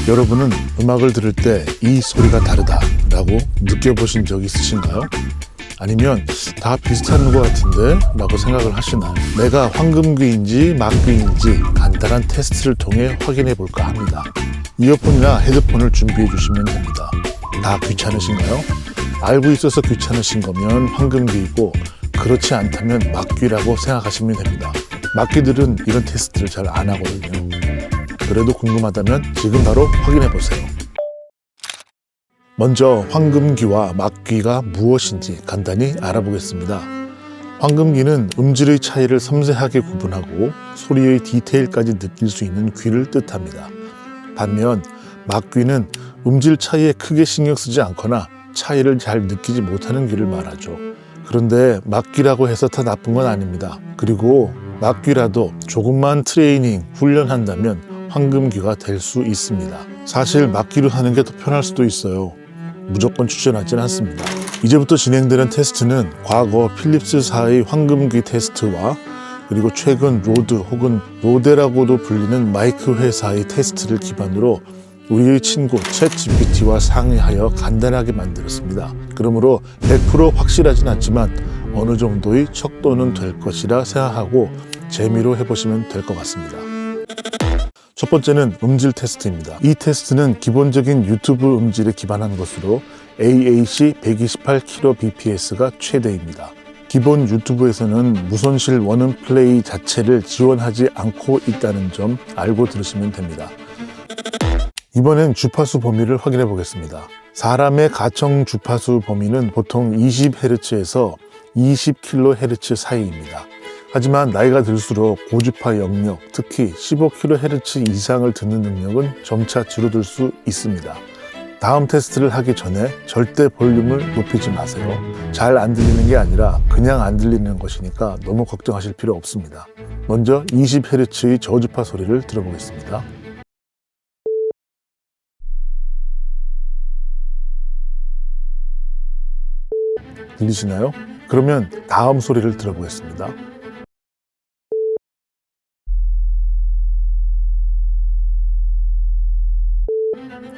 여러분은 음악을 들을 때 이 소리가 다르다 라고 느껴보신 적 있으신가요? 아니면 다 비슷한 것 같은데 라고 생각을 하시나요? 내가 황금귀인지 막귀인지 간단한 테스트를 통해 확인해 볼까 합니다. 이어폰이나 헤드폰을 준비해 주시면 됩니다. 다 귀찮으신가요? 알고 있어서 귀찮으신 거면 황금귀이고 그렇지 않다면 막귀라고 생각하시면 됩니다. 막귀들은 이런 테스트를 잘 안 하거든요. 그래도 궁금하다면 지금 바로 확인해 보세요. 먼저 황금귀와 막귀가 무엇인지 간단히 알아보겠습니다. 황금귀는 음질의 차이를 섬세하게 구분하고 소리의 디테일까지 느낄 수 있는 귀를 뜻합니다. 반면 막귀는 음질 차이에 크게 신경 쓰지 않거나 차이를 잘 느끼지 못하는 귀를 말하죠. 그런데 막귀라고 해서 다 나쁜 건 아닙니다. 그리고 막귀라도 조금만 트레이닝, 훈련한다면 황금귀가 될 수 있습니다. 사실 막귀로 하는 게 더 편할 수도 있어요. 무조건 추천하진 않습니다. 이제부터 진행되는 테스트는 과거 필립스사의 황금귀 테스트와 그리고 최근 로드 혹은 로데라고도 불리는 마이크 회사의 테스트를 기반으로 우리의 친구 챗GPT와 상의하여 간단하게 만들었습니다. 그러므로 100% 확실하진 않지만 어느 정도의 척도는 될 것이라 생각하고 재미로 해보시면 될 것 같습니다. 첫 번째는 음질 테스트입니다. 이 테스트는 기본적인 유튜브 음질에 기반한 것으로 AAC 128kbps가 최대입니다. 기본 유튜브에서는 무손실 원음 플레이 자체를 지원하지 않고 있다는 점 알고 들으시면 됩니다. 이번엔 주파수 범위를 확인해 보겠습니다. 사람의 가청 주파수 범위는 보통 20Hz에서 20kHz 사이입니다. 하지만 나이가 들수록 고주파 영역, 특히 15kHz 이상을 듣는 능력은 점차 줄어들 수 있습니다. 다음 테스트를 하기 전에 절대 볼륨을 높이지 마세요. 잘 안 들리는 게 아니라 그냥 안 들리는 것이니까 너무 걱정하실 필요 없습니다. 먼저 20Hz의 저주파 소리를 들어보겠습니다. 들리시나요? 그러면 다음 소리를 들어보겠습니다.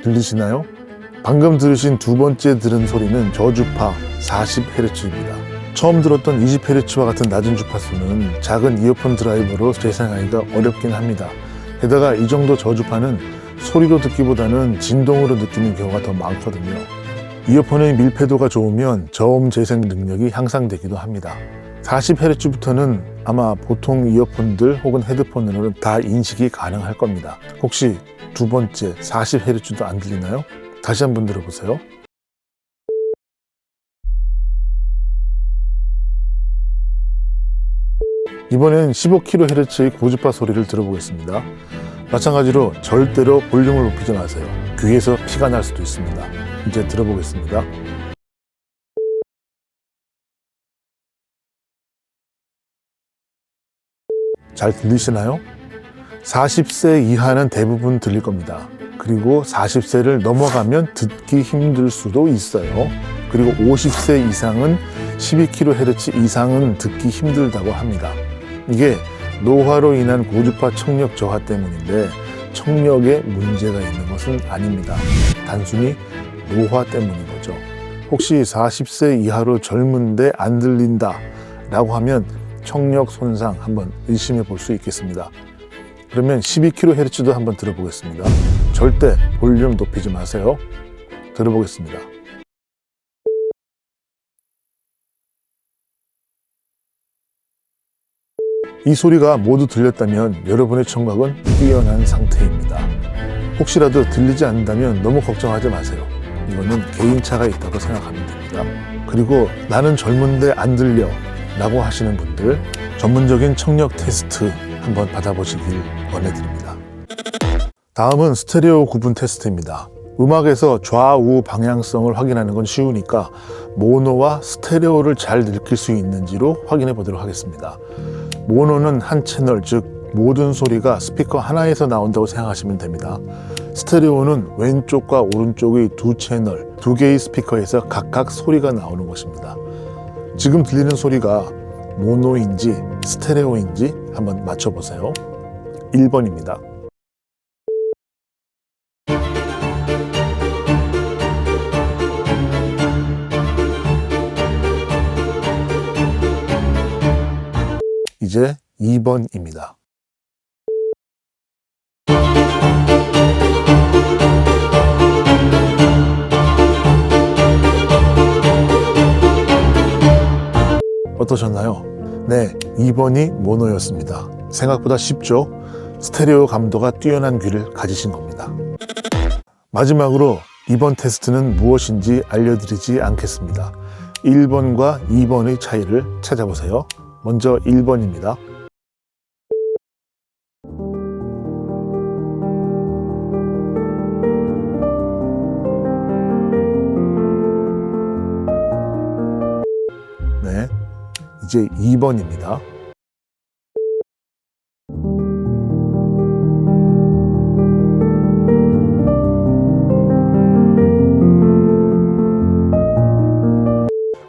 들리시나요? 방금 들으신 두 번째 들은 소리는 저주파 40Hz입니다. 처음 들었던 20Hz와 같은 낮은 주파수는 작은 이어폰 드라이버로 재생하기가 어렵긴 합니다. 게다가 이 정도 저주파는 소리로 듣기보다는 진동으로 느끼는 경우가 더 많거든요. 이어폰의 밀폐도가 좋으면 저음 재생 능력이 향상되기도 합니다. 40Hz부터는 아마 보통 이어폰들 혹은 헤드폰으로는 다 인식이 가능할 겁니다. 혹시 두 번째 40Hz도 안 들리나요? 다시 한번 들어보세요. 이번엔 15kHz의 고주파 소리를 들어보겠습니다. 마찬가지로 절대로 볼륨을 높이지 마세요. 귀에서 피가 날 수도 있습니다. 이제 들어보겠습니다. 잘 들리시나요? 40세 이하는 대부분 들릴 겁니다. 그리고 40세를 넘어가면 듣기 힘들 수도 있어요. 그리고 50세 이상은 12kHz 이상은 듣기 힘들다고 합니다. 이게 노화로 인한 고주파 청력 저하 때문인데 청력에 문제가 있는 것은 아닙니다. 단순히 노화 때문인 거죠. 혹시 40세 이하로 젊은데 안 들린다 라고 하면 청력 손상 한번 의심해 볼 수 있겠습니다. 그러면 12kHz도 한번 들어보겠습니다. 절대 볼륨 높이지 마세요. 들어보겠습니다. 이 소리가 모두 들렸다면 여러분의 청각은 뛰어난 상태입니다. 혹시라도 들리지 않는다면 너무 걱정하지 마세요. 이거는 개인차가 있다고 생각하면 됩니다. 그리고 나는 젊은데 안 들려 라고 하시는 분들 전문적인 청력 테스트 한번 받아보시길 권해드립니다. 다음은 스테레오 구분 테스트입니다. 음악에서 좌우 방향성을 확인하는 건 쉬우니까 모노와 스테레오를 잘 느낄 수 있는지로 확인해 보도록 하겠습니다. 모노는 한 채널, 즉 모든 소리가 스피커 하나에서 나온다고 생각하시면 됩니다. 스테레오는 왼쪽과 오른쪽의 두 채널, 두 개의 스피커에서 각각 소리가 나오는 것입니다. 지금 들리는 소리가 모노인지 스테레오인지 한번 맞춰보세요. 1번입니다. 이제 2번입니다. 어떠셨나요? 네, 2번이 모노였습니다. 생각보다 쉽죠? 스테레오 감도가 뛰어난 귀를 가지신 겁니다. 마지막으로 이번 테스트는 무엇인지 알려드리지 않겠습니다. 1번과 2번의 차이를 찾아보세요. 먼저 1번입니다. 네, 이제 2번입니다.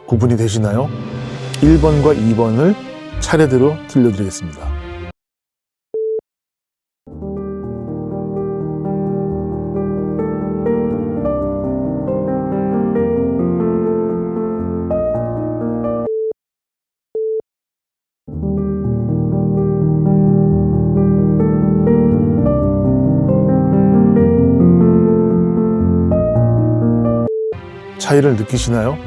구분이 되시나요? 1번과 2번을 차례대로 들려드리겠습니다. 차이를 느끼시나요?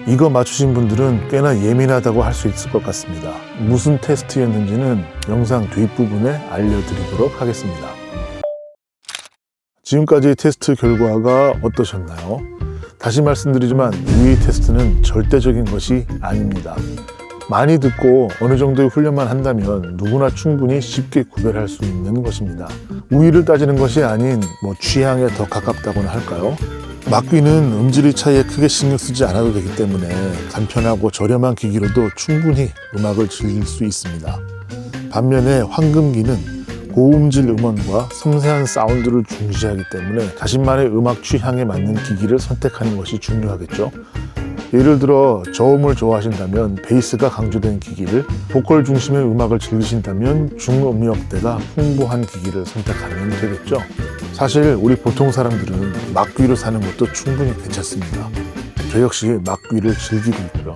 이거 맞추신 분들은 꽤나 예민하다고 할 수 있을 것 같습니다. 무슨 테스트였는지는 영상 뒷부분에 알려드리도록 하겠습니다. 지금까지 테스트 결과가 어떠셨나요? 다시 말씀드리지만 이 테스트는 절대적인 것이 아닙니다. 많이 듣고 어느 정도의 훈련만 한다면 누구나 충분히 쉽게 구별할 수 있는 것입니다. 우위를 따지는 것이 아닌 취향에 더 가깝다고나 할까요? 막귀는 음질의 차이에 크게 신경 쓰지 않아도 되기 때문에 간편하고 저렴한 기기로도 충분히 음악을 즐길 수 있습니다. 반면에 황금기는 고음질 음원과 섬세한 사운드를 중시하기 때문에 자신만의 음악 취향에 맞는 기기를 선택하는 것이 중요하겠죠. 예를 들어 저음을 좋아하신다면 베이스가 강조된 기기를, 보컬 중심의 음악을 즐기신다면 중음역대가 풍부한 기기를 선택하면 되겠죠. 사실 우리 보통 사람들은 막귀로 사는 것도 충분히 괜찮습니다. 저 역시 막귀를 즐기고 있고요.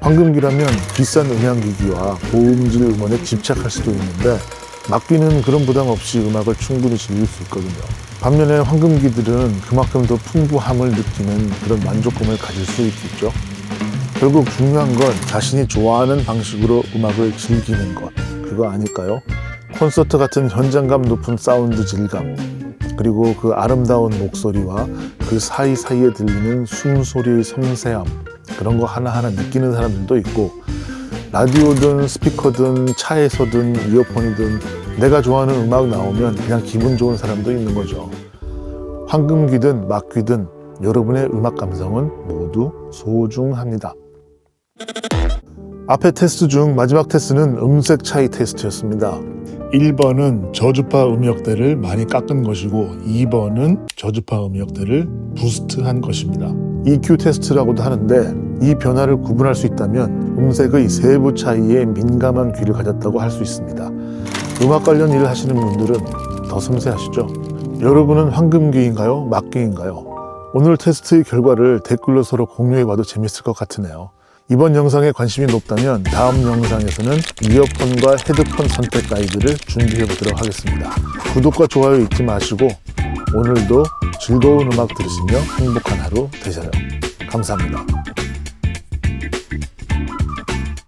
황금기라면 비싼 음향기기와 고음질 음원에 집착할 수도 있는데 막귀는 그런 부담 없이 음악을 충분히 즐길 수 있거든요. 반면에 황금기들은 그만큼 더 풍부함을 느끼는 그런 만족감을 가질 수 있겠죠. 결국 중요한 건 자신이 좋아하는 방식으로 음악을 즐기는 것, 그거 아닐까요? 콘서트 같은 현장감 높은 사운드 질감, 그리고 그 아름다운 목소리와 그 사이사이에 들리는 숨소리의 섬세함, 그런 거 하나하나 느끼는 사람들도 있고, 라디오든 스피커든 차에서든 이어폰이든 내가 좋아하는 음악 나오면 그냥 기분 좋은 사람도 있는 거죠. 황금귀든 막귀든 여러분의 음악 감성은 모두 소중합니다. 앞에 테스트 중 마지막 테스트는 음색 차이 테스트였습니다. 1번은 저주파 음역대를 많이 깎은 것이고 2번은 저주파 음역대를 부스트한 것입니다. EQ 테스트라고도 하는데 이 변화를 구분할 수 있다면 음색의 세부 차이에 민감한 귀를 가졌다고 할 수 있습니다. 음악 관련 일을 하시는 분들은 더 섬세하시죠? 여러분은 황금귀인가요? 막귀인가요? 오늘 테스트의 결과를 댓글로 서로 공유해봐도 재밌을 것 같으네요. 이번 영상에 관심이 높다면 다음 영상에서는 이어폰과 헤드폰 선택 가이드를 준비해보도록 하겠습니다. 구독과 좋아요 잊지 마시고 오늘도 즐거운 음악 들으시며 행복한 하루 되세요. 감사합니다.